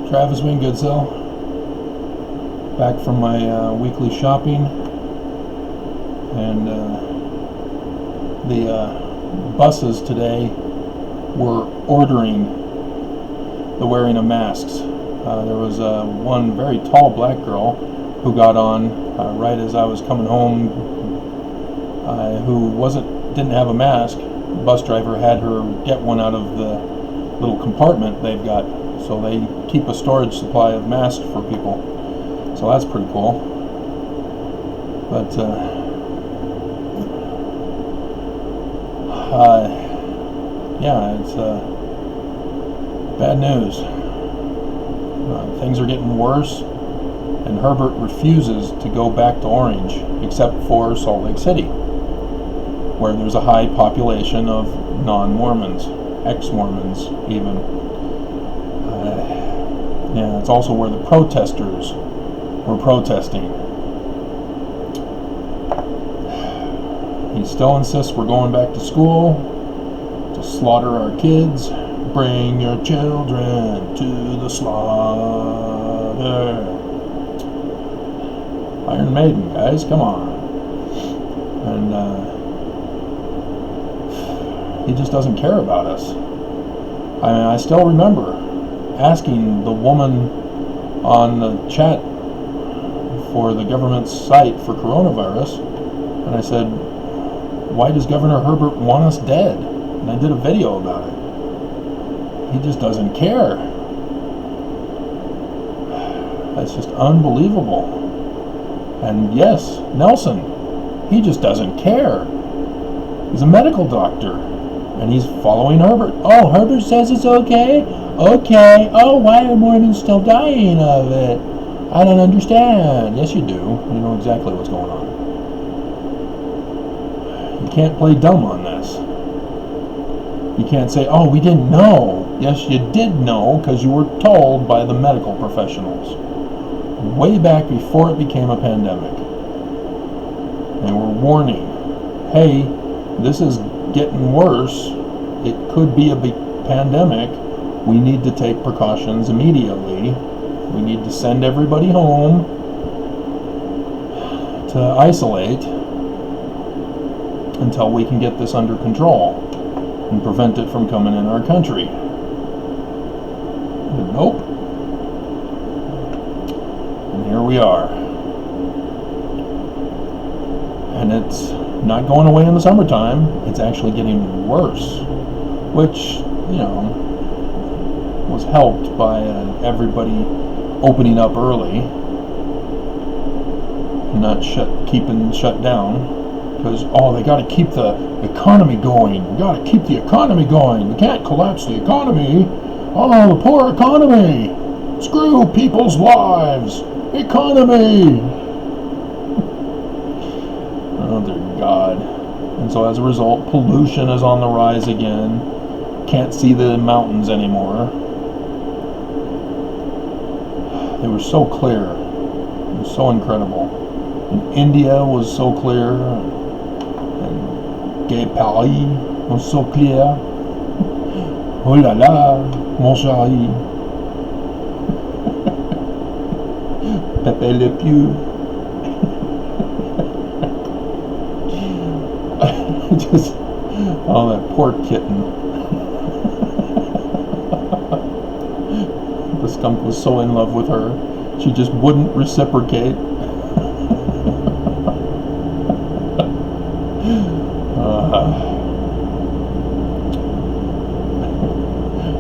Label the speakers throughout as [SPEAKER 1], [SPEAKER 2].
[SPEAKER 1] Travis been good, Sal. Back from my weekly shopping, and the buses today were ordering the wearing of masks. There was one very tall black girl who got on right as I was coming home, who didn't have a mask. The bus driver had her get one out of the little compartment they've got, so they keep a storage supply of masks for people. So that's pretty cool. But yeah, it's bad news. Things are getting worse, and Herbert refuses to go back to Orange, except for Salt Lake City, where there's a high population of non-Mormons, ex-Mormons even. Yeah, it's also where the protesters were protesting. He still insists we're going back to school to slaughter our kids. Bring your children to the slaughter. Iron Maiden, guys, come on. And he just doesn't care about us. I mean, I still remember asking the woman on the chat for the government's site for coronavirus, and I said, why does Governor Herbert want us dead? And I did a video about it. He just doesn't care. That's just unbelievable. And yes, Nelson, he just doesn't care. He's a medical doctor, and he's following Herbert. Oh, Herbert says it's okay? Okay. Oh, why are Mormons still dying of it? I don't understand. Yes, you do. You know exactly what's going on. You can't play dumb on this. You can't say, oh, we didn't know. Yes, you did know, because you were told by the medical professionals way back before it became a pandemic. They were warning, hey, this is getting worse. It could be a big pandemic. We need to take precautions immediately. We need to send everybody home to isolate until we can get this under control and prevent it from coming in our country. But nope. And here we are. And it's not going away in the summertime. It's actually getting worse, which, you know, was helped by everybody opening up early, not keeping shut down. Because, oh, they got to keep the economy going. We got to keep the economy going. We can't collapse the economy. Oh, the poor economy. Screw people's lives. Economy. Oh, dear God. And so as a result, pollution is on the rise again. Can't see the mountains anymore. They were so clear. It was so incredible. And India was so clear. Que Paris was so clear. Oh là là, mon chéri. Pepe Le Pew. Just, oh, that poor kitten. The skunk was so in love with her, she just wouldn't reciprocate.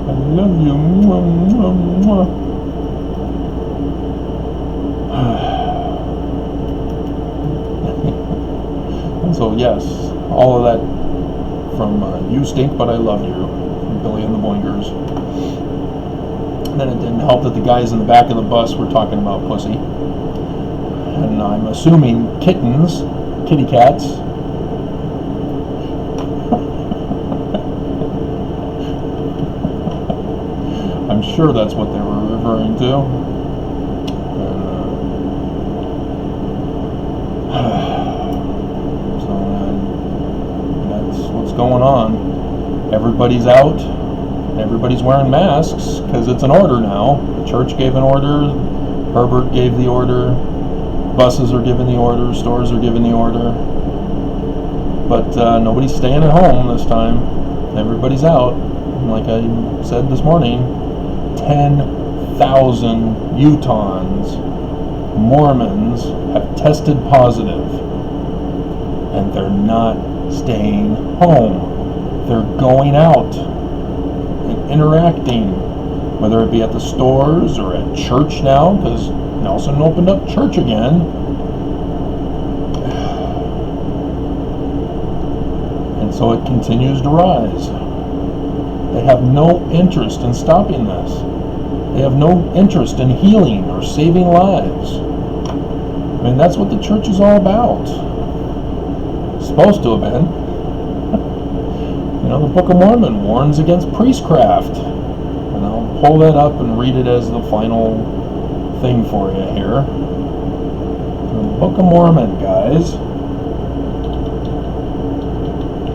[SPEAKER 1] I love you. Mwah, mwah, mwah. And so, yes, all of that from You Stink But I Love You, from Billy and the Boingers. And then it didn't help that the guys in the back of the bus were talking about pussy. And I'm assuming kittens, kitty cats. I'm sure that's what they were referring to. So that's what's going on. Everybody's out. everybody's wearing masks because it's an order now. The church gave an order, Herbert gave the order, buses are giving the order, stores are giving the order. But nobody's staying at home this time. Everybody's out. Like I said this morning, 10,000 Utahns, Mormons, have tested positive. And they're not staying home. They're going out and interacting, whether it be at the stores or at church now, because Nelson opened up church again. And so it continues to rise. They have no interest in stopping this. They have no interest in healing or saving lives. I mean, that's what the church is all about. Supposed to have been. You know, the Book of Mormon warns against priestcraft. And I'll pull that up and read it as the final thing for you here. The Book of Mormon, guys.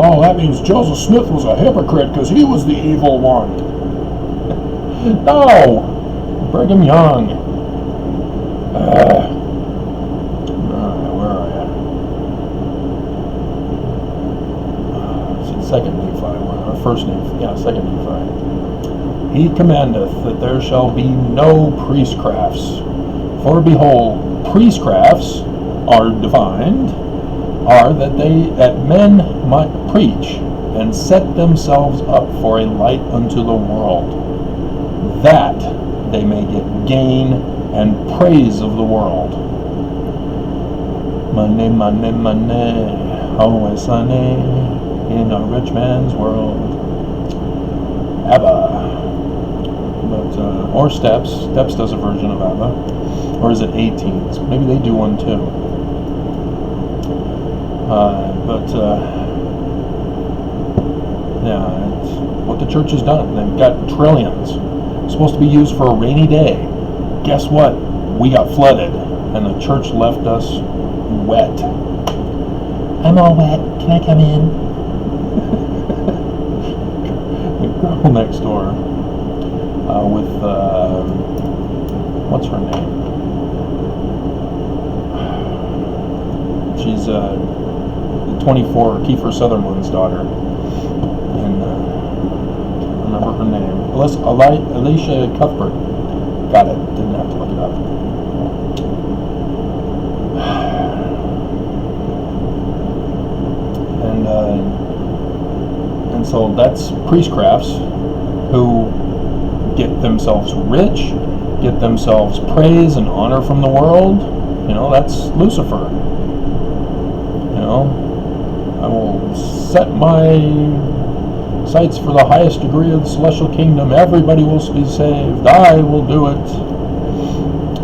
[SPEAKER 1] Oh, that means Joseph Smith was a hypocrite because he was the evil one. No! Brigham Young. Where are you? Second Nephi, or first Nephi, yeah, second Nephi. He commandeth that there shall be no priestcrafts. For behold, priestcrafts are defined, are that men might preach and set themselves up for a light unto the world, that they may get gain and praise of the world. Money, money, money, always sunny in a rich man's world. ABBA. But, or Steps. Steps does a version of ABBA. Or is it 18s? Maybe they do one too. Yeah, it's what the church has done. They've got trillions. It's supposed to be used for a rainy day. Guess what? We got flooded, and the church left us wet. I'm all wet. Can I come in? The girl next door with, what's her name? She's 24, Kiefer Sutherland's daughter. And I can't remember her name. Alicia Cuthbert. Got it. Didn't have to look it up. And so that's priestcrafts who get themselves rich, get themselves praise and honor from the world. You know, that's Lucifer. You know, I will set my sights for the highest degree of the celestial kingdom. Everybody will be saved. I will do it.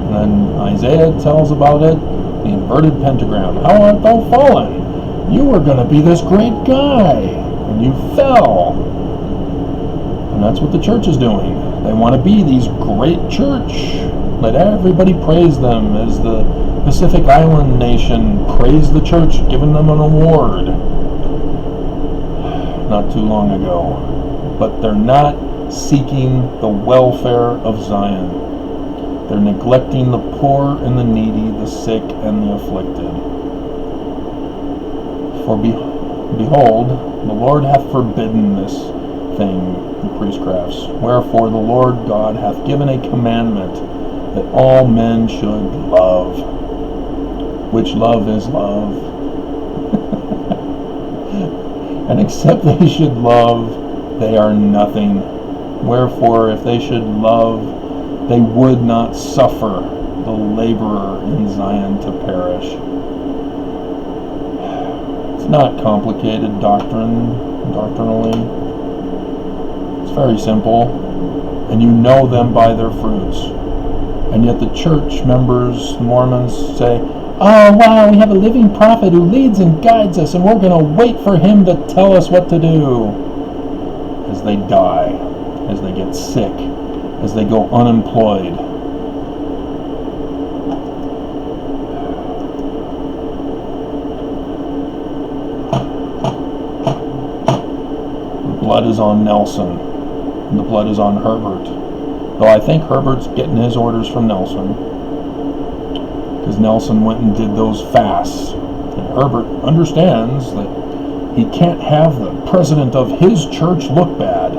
[SPEAKER 1] And then Isaiah tells about it, the inverted pentagram. How art thou fallen? You were going to be this great guy, and you fell. And that's what the church is doing. They want to be these great church. Let everybody praise them as the Pacific Island nation praised the church, giving them an award not too long ago. But they're not seeking the welfare of Zion. They're neglecting the poor and the needy, the sick and the afflicted. For behold, the Lord hath forbidden this thing, the priestcrafts. Wherefore the Lord God hath given a commandment that all men should love. Which love is love. And except they should love, they are nothing. Wherefore, if they should love, they would not suffer the laborer in Zion to perish. It's not complicated doctrinally. It's very simple. And you know them by their fruits. And yet the church members, Mormons, say, oh wow, we have a living prophet who leads and guides us, and we're going to wait for him to tell us what to do. As they die, as they get sick, as they go unemployed. The blood is on Nelson. and the blood is on Herbert. Though I think Herbert's getting his orders from Nelson, because Nelson went and did those fasts. And Herbert understands that he can't have the president of his church look bad.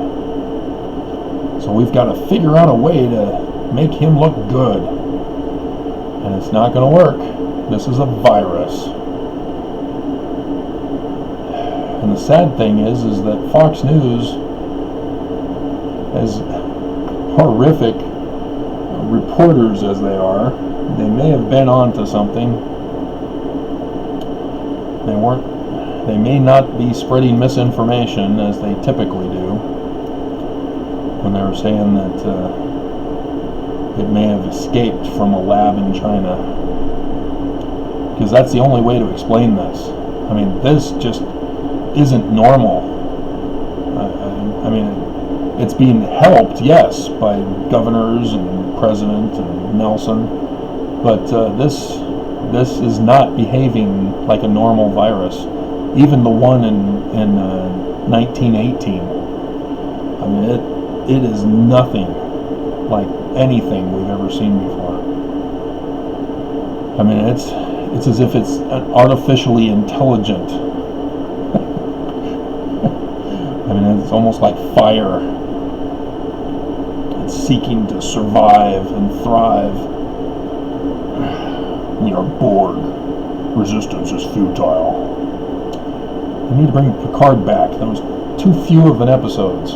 [SPEAKER 1] So we've got to figure out a way to make him look good. And it's not going to work. This is a virus. And the sad thing is that Fox News has horrific reporters as they are. They may have been onto something. They may not be spreading misinformation as they typically do, when they were saying that it may have escaped from a lab in China. Because that's the only way to explain this. I mean, this just isn't normal. I mean, it's being helped, yes, by governors and president and Nelson, but this is not behaving like a normal virus. Even the one in 1918. I mean, it is nothing like anything we've ever seen before. I mean, it's as if it's artificially intelligent. I mean, it's almost like fire. It's seeking to survive and thrive. We are bored. Resistance is futile. We need to bring Picard back. There was too few of an episodes.